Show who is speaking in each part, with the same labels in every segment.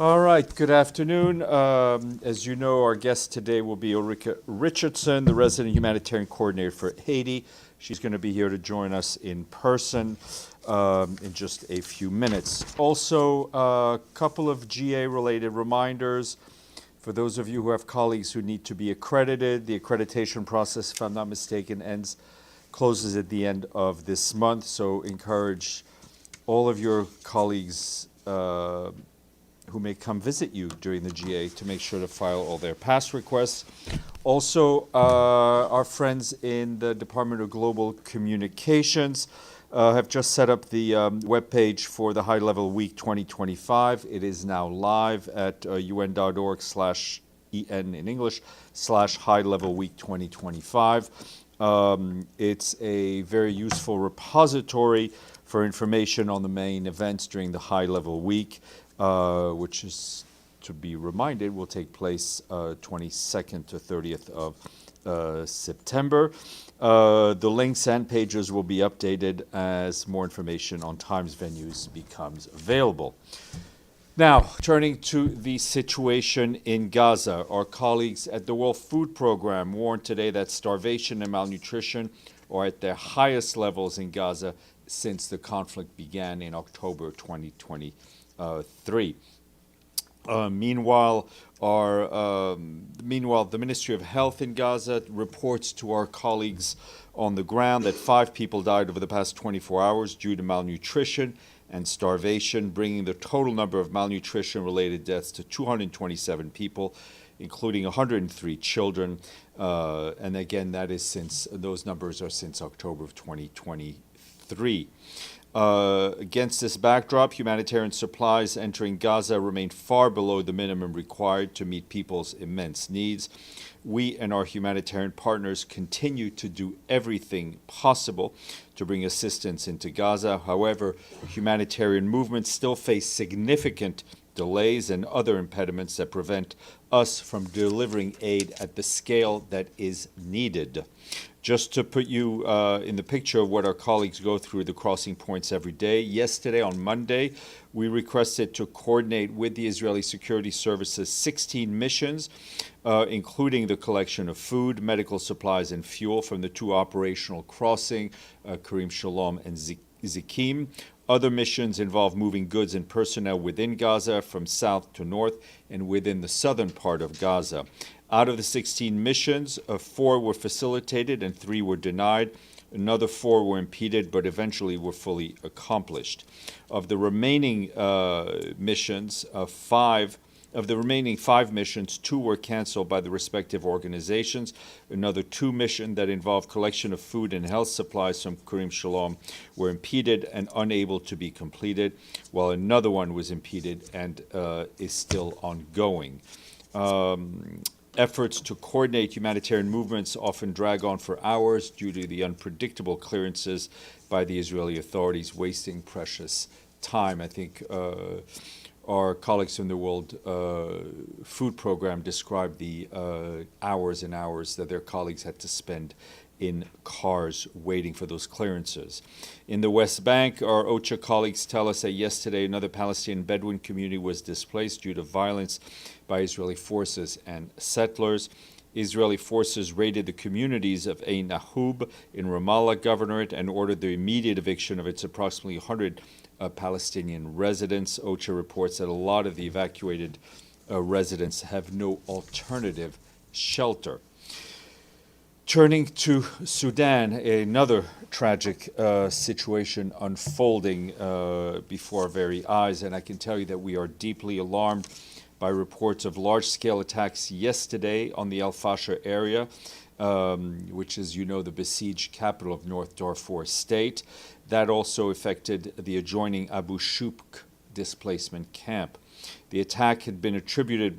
Speaker 1: All right, good afternoon. As you know, our guest today will be Ulrika Richardson, the resident humanitarian coordinator for Haiti. She's going to be here to join us in person in just a few minutes. Also, a couple of GA-related reminders. For those of you who have colleagues who need to be accredited, the accreditation process, if I'm not mistaken, closes at the end of this month. So encourage all of your colleagues who may come visit you during the GA to make sure to file all their pass requests. Also, our friends in the Department of Global Communications have just set up the webpage for the High Level Week 2025. It is now live at un.org/en in English /High Level Week 2025. It's a very useful repository for information on the main events during the High Level Week, which is, to be reminded, will take place 22nd to 30th of September. The links and pages will be updated as more information on times, venues becomes available. Now, turning to the situation in Gaza, our colleagues at the World Food Programme warned today that starvation and malnutrition are at their highest levels in Gaza since the conflict began in October 2023. Meanwhile, the Ministry of Health in Gaza reports to our colleagues on the ground that 5 people died over the past 24 hours due to malnutrition and starvation, bringing the total number of malnutrition-related deaths to 227 people, including 103 children. And again, those numbers are since October of 2023. Against this backdrop, humanitarian supplies entering Gaza remain far below the minimum required to meet people's immense needs. We and our humanitarian partners continue to do everything possible to bring assistance into Gaza. However, humanitarian movements still face significant delays and other impediments that prevent us from delivering aid at the scale that is needed. Just to put you in the picture of what our colleagues go through the crossing points every day, yesterday on Monday, we requested to coordinate with the Israeli Security Services 16 missions, including the collection of food, medical supplies, and fuel from the 2 operational crossings, Karim Shalom and Zikim. Other missions involve moving goods and personnel within Gaza from south to north and within the southern part of Gaza. Out of the 16 missions, 4 were facilitated and 3 were denied. Another 4 were impeded, but eventually were fully accomplished. Of the remaining missions, 5 missions, 2 were canceled by the respective organizations. Another 2 missions that involved collection of food and health supplies from Karim Shalom were impeded and unable to be completed, while another one was impeded and is still ongoing. Efforts to coordinate humanitarian movements often drag on for hours due to the unpredictable clearances by the Israeli authorities, wasting precious time. I think our colleagues from the World Food Programme described the hours and hours that their colleagues had to spend in cars waiting for those clearances. In the West Bank, our OCHA colleagues tell us that yesterday another Palestinian Bedouin community was displaced due to violence by Israeli forces and settlers. Israeli forces raided the communities of Ein Nahub in Ramallah Governorate and ordered the immediate eviction of its approximately 100 Palestinian residents. OCHA reports that a lot of the evacuated residents have no alternative shelter. Turning to Sudan, another tragic situation unfolding before our very eyes, and I can tell you that we are deeply alarmed by reports of large-scale attacks yesterday on the El Fasher area, which is, the besieged capital of North Darfur State. That also affected the adjoining Abu Shuk displacement camp. The attack has been attributed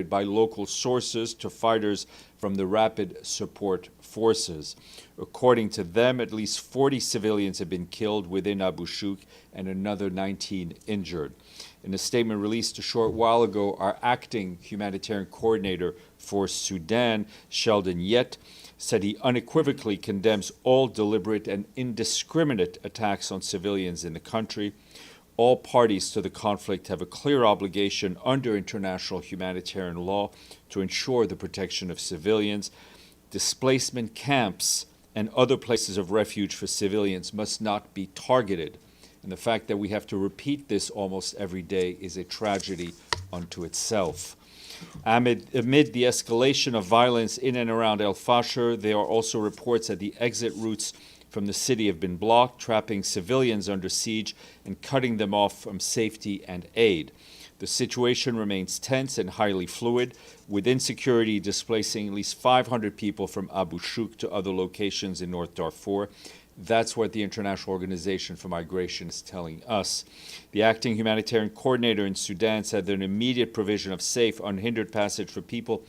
Speaker 1: by local sources to fighters from the Rapid Support Forces. According to them, at least 40 civilians have been killed within Abu Shuk and another 19 injured. In a statement released a short while ago, our acting humanitarian coordinator for Sudan, Sheldon Yett, said he unequivocally condemns all deliberate and indiscriminate attacks on civilians in the country. All parties to the conflict have a clear obligation under international humanitarian law to ensure the protection of civilians. Displacement camps and other places of refuge for civilians must not be targeted. And the fact that we have to repeat this almost every day is a tragedy unto itself. Amid the escalation of violence in and around El Fasher, there are also reports that the exit routes from the city have been blocked, trapping civilians under siege and cutting them off from safety and aid. The situation remains tense and highly fluid, with insecurity displacing at least 500 people from Abu Shuk to other locations in North Darfur. That's what the International Organization for Migration is telling us. The acting humanitarian coordinator in Sudan said that an immediate provision of safe, unhindered passage for people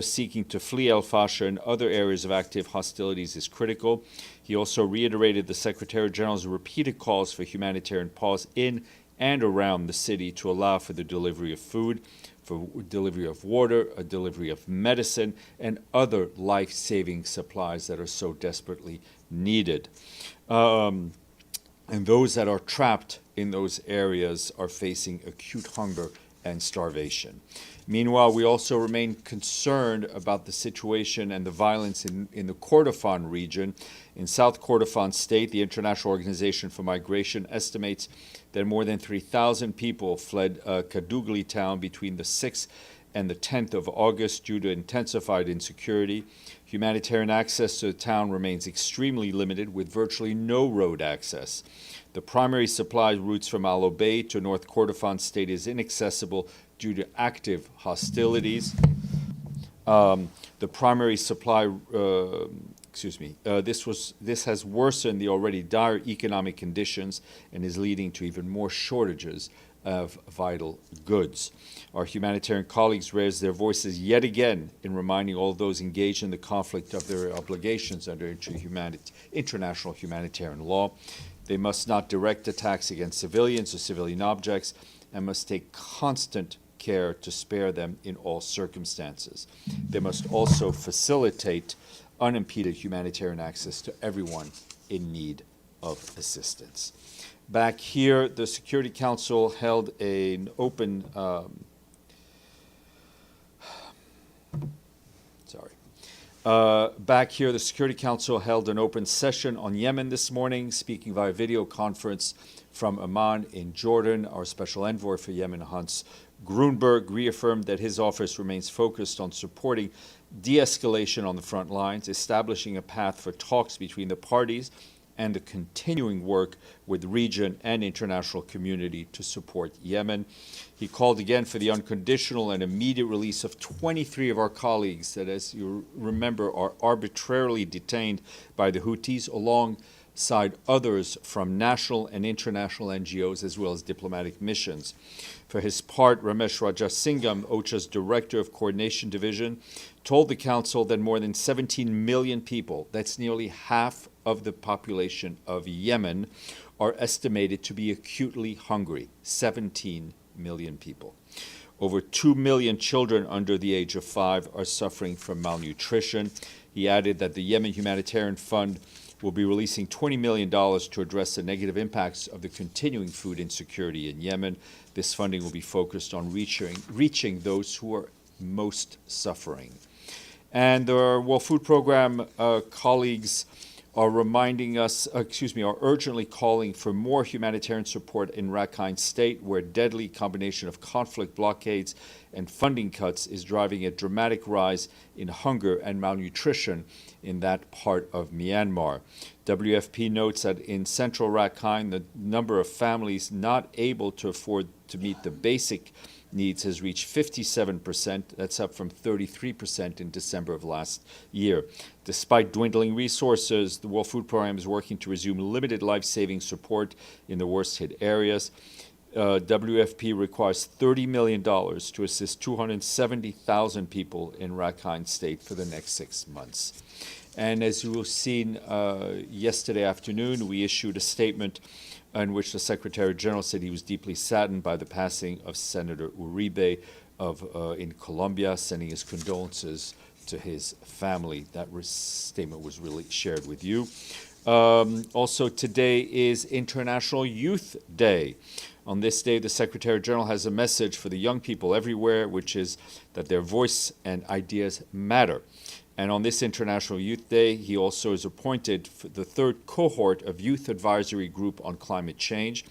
Speaker 1: seeking to flee El Fasher and other areas of active hostilities is critical. He also reiterated the Secretary General's repeated calls for humanitarian pause in and around the city to allow for the delivery of food, for delivery of water, a delivery of medicine, and other life-saving supplies that are so desperately needed. And those that are trapped in those areas are facing acute hunger and starvation. Meanwhile, we also remain concerned about the situation and the violence in the Kordofan region. In South Kordofan State, the International Organization for Migration estimates that more than 3,000 people fled Kadugli town between the 6th and the 10th of August due to intensified insecurity. Humanitarian access to the town remains extremely limited, with virtually no road access. The primary supply routes from Al Obeid to North Kordofan State is inaccessible due to active hostilities. The primary supply, this has worsened the already dire economic conditions and is leading to even more shortages of vital goods. Our humanitarian colleagues raised their voices yet again in reminding all those engaged in the conflict of their obligations under international humanitarian law. They must not direct attacks against civilians or civilian objects and must take constant care to spare them in all circumstances. They must also facilitate unimpeded humanitarian access to everyone in need of assistance. Back here, the Security Council held an open back here, the Security Council held an open session on Yemen this morning, speaking via video conference from Amman in Jordan. Our Special Envoy for Yemen, Hans Grunberg, reaffirmed that his office remains focused on supporting de-escalation on the front lines, establishing a path for talks between the parties, and the continuing work with the region and international community to support Yemen. He called again for the unconditional and immediate release of 23 of our colleagues that, as you remember, are arbitrarily detained by the Houthis, alongside others from national and international NGOs as well as diplomatic missions. For his part, Ramesh Rajasingham, OCHA's Director of Coordination Division, told the Council that more than 17 million people, that's nearly half of the population of Yemen, are estimated to be acutely hungry. 17 million people. Over 2 million children under the age of 5 are suffering from malnutrition. He added that the Yemen Humanitarian Fund will be releasing $20 million to address the negative impacts of the continuing food insecurity in Yemen. This funding will be focused on reaching those who are most suffering. And our World Food Program colleagues are are urgently calling for more humanitarian support in Rakhine State, where a deadly combination of conflict, blockades, and funding cuts is driving a dramatic rise in hunger and malnutrition in that part of Myanmar. WFP notes that in central Rakhine, the number of families not able to afford to meet the basic needs has reached 57%. That's up from 33% in December of last year. Despite dwindling resources, the World Food Program is working to resume limited life-saving support in the worst-hit areas. WFP requires $30 million to assist 270,000 people in Rakhine State for the next 6 months. And as you have seen yesterday afternoon, we issued a statement in which the Secretary General said he was deeply saddened by the passing of Senator Uribe in Colombia, sending his condolences to his family. That statement was really shared with you. Also, today is International Youth Day. On this day, the Secretary General has a message for the young people everywhere, which is that their voice and ideas matter. And on this International Youth Day, he also is appointed for the third cohort of Youth Advisory Group on Climate Change.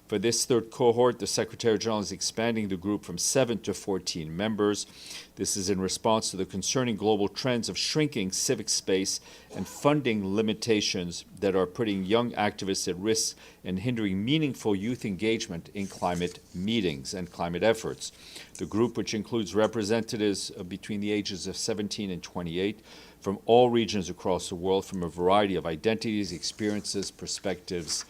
Speaker 1: For this third cohort, the Secretary General is expanding the group from 7 to 14 members. This is in response to the concerning global trends of shrinking civic space and funding limitations that are putting young activists at risk and hindering meaningful youth engagement in climate meetings and climate efforts. The group, which includes representatives between the ages of 17 and 28 from all regions across the world, from a variety of identities, experiences, perspectives,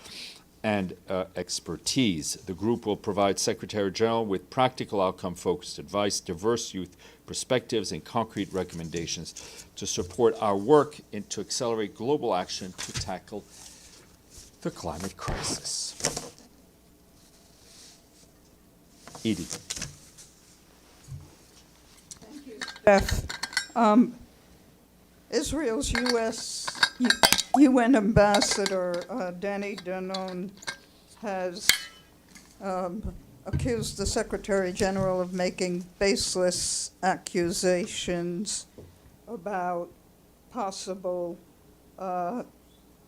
Speaker 1: and expertise. The group will provide Secretary General with practical outcome-focused advice, diverse youth perspectives, and concrete recommendations to support our work and to accelerate global action to tackle the climate crisis. Edie.
Speaker 2: Thank you, Steph. Israel's UN Ambassador Danny Danon has accused the Secretary General of making baseless accusations about possible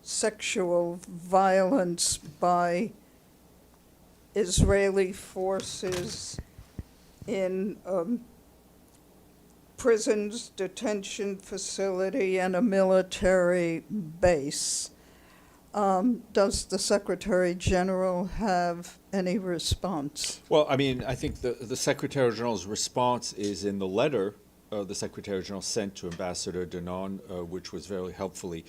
Speaker 2: sexual violence by Israeli forces in prisons, detention facility, and a military base. Does the Secretary General have any response?
Speaker 1: Well, I mean, I think the Secretary General's response is in the letter the Secretary General sent to Ambassador Danon, which was very helpfully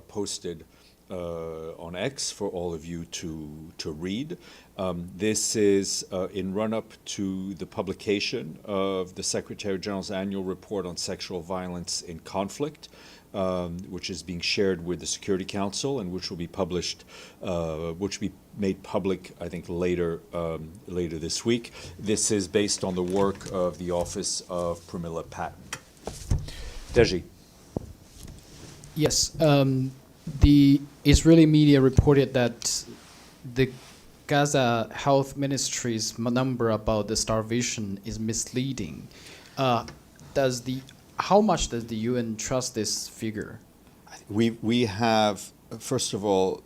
Speaker 1: posted on X for all of you to read. This is in run-up to the publication of the Secretary General's annual report on sexual violence in conflict, which is being shared with the Security Council and which will be published, which will be made public, I think, later this week. This is based on the work of the Office of Pramila Patten. Deji.
Speaker 3: Yes. The Israeli media reported that the Gaza Health Ministry's number about the starvation is misleading. How much does the UN trust this figure?
Speaker 1: We have, first of all,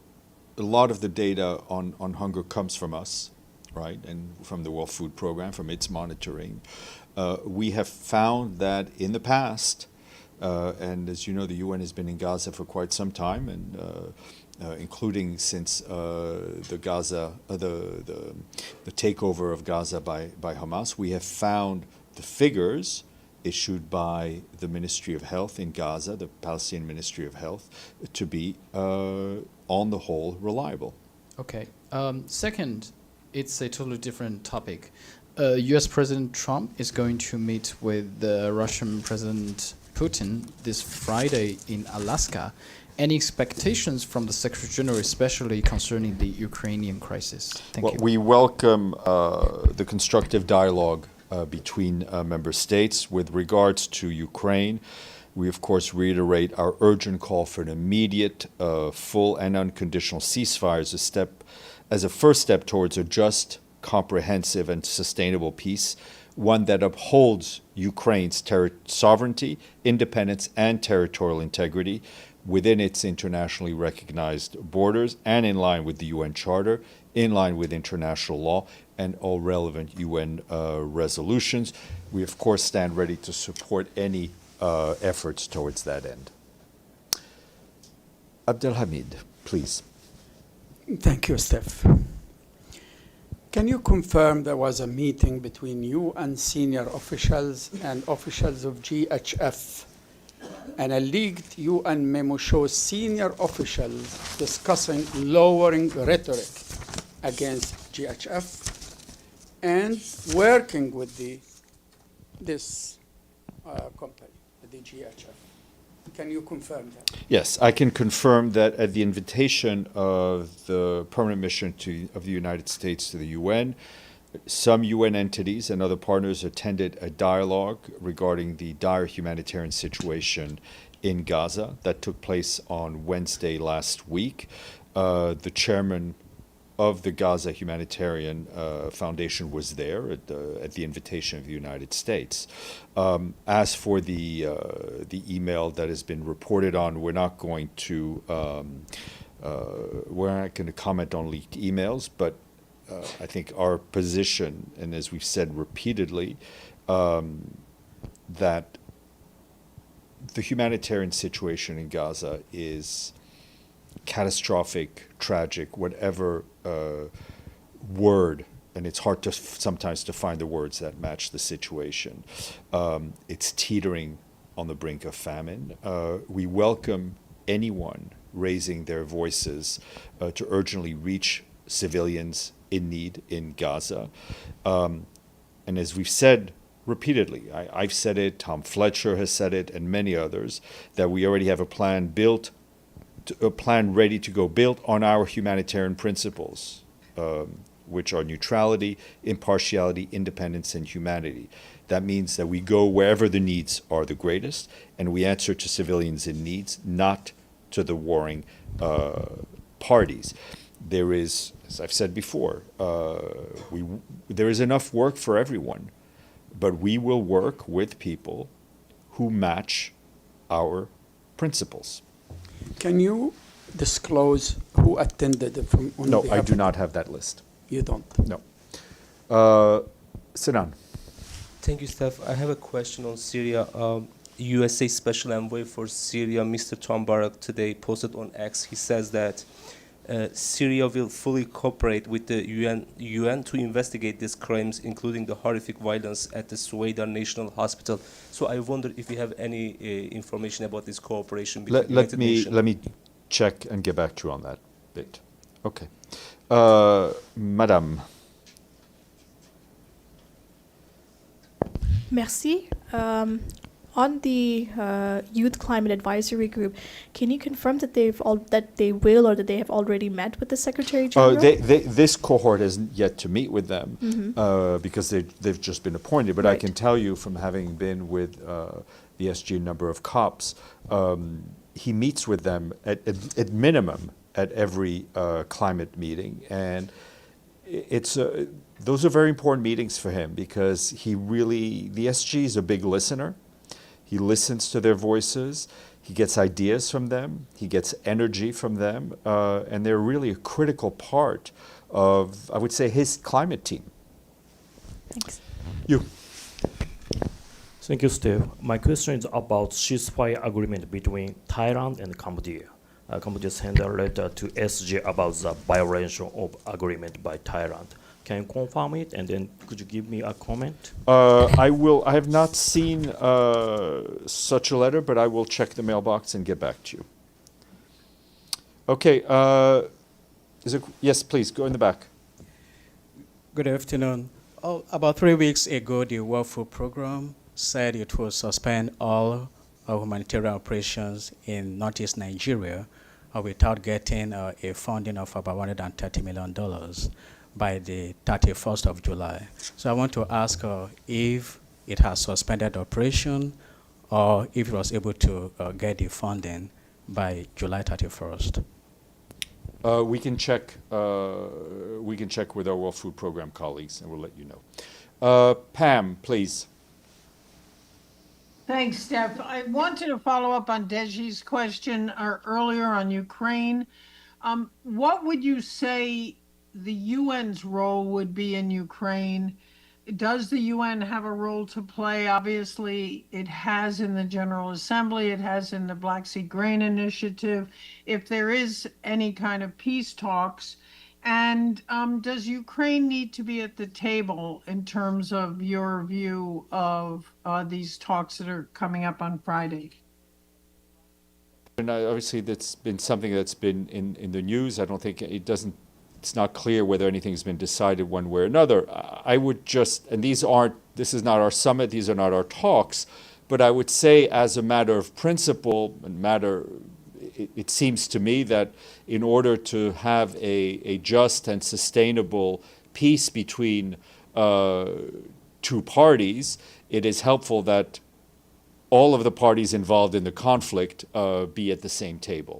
Speaker 1: a lot of the data on hunger comes from us, right, and from the World Food Program, from its monitoring. We have found that in the past, and as you know, the UN has been in Gaza for quite some time, and including since the takeover of Gaza by Hamas. We have found the figures issued by the Ministry of Health in Gaza, the Palestinian Ministry of Health, to be, on the whole, reliable.
Speaker 3: Okay. Second, it's a totally different topic. U.S. President Trump is going to meet with the Russian President Putin this Friday in Alaska. Any expectations from the Secretary General, especially concerning the Ukrainian crisis? Thank you.
Speaker 1: We welcome the constructive dialogue between member states. With regards to Ukraine, we of course reiterate our urgent call for an immediate, full and unconditional ceasefire as a first step towards a just, comprehensive and sustainable peace, one that upholds Ukraine's sovereignty, independence and territorial integrity within its internationally recognized borders and in line with the UN Charter, in line with international law and all relevant UN resolutions. We of course stand ready to support any efforts towards that end. Abdelhamid, please.
Speaker 4: Thank you, Steph. Can you confirm there was a meeting between you and senior officials and officials of GHF, and a leaked UN memo shows senior officials discussing lowering rhetoric against GHF and working with this company, the GHF? Can you confirm that?
Speaker 1: Yes, I can confirm that at the invitation of the permanent mission of the United States to the UN, some UN entities and other partners attended a dialogue regarding the dire humanitarian situation in Gaza that took place on Wednesday last week. The chairman of the Gaza Humanitarian Foundation was there at the invitation of the United States. As for the email that has been reported on, we're not going to comment on leaked emails, but I think our position, and as we've said repeatedly, that the humanitarian situation in Gaza is catastrophic, tragic, whatever word, and it's hard to sometimes to find the words that match the situation. It's teetering on the brink of famine. We welcome anyone raising their voices to urgently reach civilians in need in Gaza. And as we've said repeatedly, I've said it, Tom Fletcher has said it, and many others, that we already have a plan built, a plan ready to go, built on our humanitarian principles, which are neutrality, impartiality, independence, and humanity. That means that we go wherever the needs are the greatest, and we answer to civilians in needs, not to the warring parties. There is, as I've said before, there is enough work for everyone, but we will work with people who match our principles.
Speaker 4: Can you disclose who attended from on
Speaker 1: No,
Speaker 4: behalf
Speaker 1: I do
Speaker 4: of-
Speaker 1: not have that list.
Speaker 4: You don't.
Speaker 1: No. Sinan.
Speaker 5: Thank you, Steph. I have a question on Syria. USA Special Envoy for Syria, Mr. Dujarric, today posted on X. He says that Syria will fully cooperate with the UN to investigate these crimes, including the horrific violence at the Sudan National Hospital. So I wonder if you have any information about this cooperation between United Nations.
Speaker 1: Let me check and get back to you on that bit. Okay. Madame.
Speaker 6: Merci. On the Youth Climate Advisory Group, can you confirm that they will or that they have already met with the Secretary General?
Speaker 1: This cohort hasn't yet to meet with them because they've just been appointed. But I
Speaker 6: Right.
Speaker 1: can tell you from having been with the SG number of COPs, he meets with them at minimum at every climate meeting, and those are very important meetings for him because the SG is a big listener. He listens to their voices. He gets ideas from them. He gets energy from them. And they're really a critical part of, I would say, his climate team.
Speaker 6: Thanks.
Speaker 1: You.
Speaker 7: Thank you, Steve. My question is about ceasefire agreement between Thailand and Cambodia. Cambodia sent a letter to SG about the violation of agreement by Thailand. Can you confirm it, and then could you give me a comment?
Speaker 1: I have not seen such a letter, but I will check the mailbox and get back to you. Okay. Yes, please, go in the back.
Speaker 8: Good afternoon. About 3 weeks ago, the World Food Program said it will suspend all humanitarian operations in northeast Nigeria without getting a funding of about $130 million by the 31st of July. So I want to ask if it has suspended operation or if it was able to get the funding by July 31st.
Speaker 1: We can check. We can check with our World Food Program colleagues, and we'll let you know. Pam, please.
Speaker 9: Thanks, Steph. I wanted to follow up on Deji's question earlier on Ukraine. What would you say the UN's role would be in Ukraine? Does the UN have a role to play? Obviously, it has in the General Assembly, it has in the Black Sea Grain Initiative, if there is any kind of peace talks. And does Ukraine need to be at the table in terms of your view of these talks that are coming up on Friday?
Speaker 1: And obviously, that's been something that's been in the news. I don't think it's not clear whether anything's been decided one way or another. I would just, and this is not our summit, these are not our talks, but I would say as a matter of principle it seems to me that in order to have a just and sustainable peace between two parties, it is helpful that all of the parties involved in the conflict be at the same table.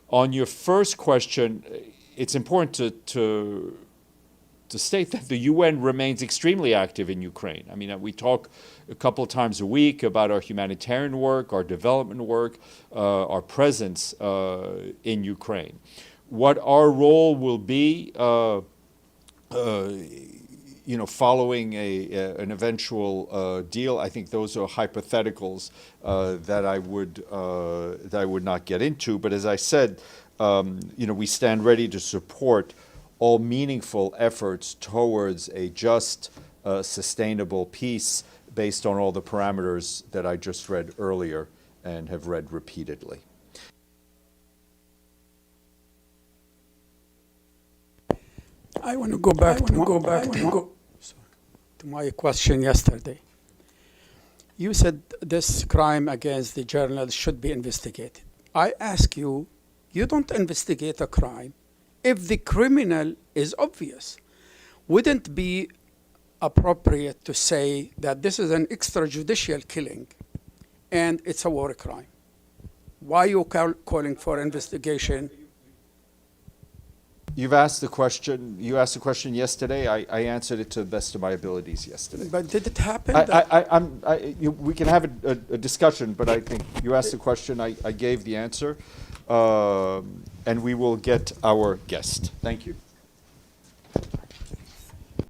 Speaker 1: On your first question, it's important to state that the UN remains extremely active in Ukraine. I mean, we talk a couple of times a week about our humanitarian work, our development work, our presence in Ukraine. What our role will be, following an eventual deal, I think those are hypotheticals that I would not get into. But as I said, we stand ready to support all meaningful efforts towards a just, sustainable peace based on all the parameters that I just read earlier and have read repeatedly.
Speaker 4: I want to go back to my question yesterday. You said this crime against the journalists should be investigated. I ask you, you don't investigate a crime if the criminal is obvious. Wouldn't it be appropriate to say that this is an extrajudicial killing and it's a war crime? Why are you calling for investigation?
Speaker 1: You asked the question yesterday. I answered it to the best of my abilities yesterday.
Speaker 4: But did it happen?
Speaker 1: We can have a discussion, but I think you asked the question. I gave the answer, and we will get our guest. Thank you.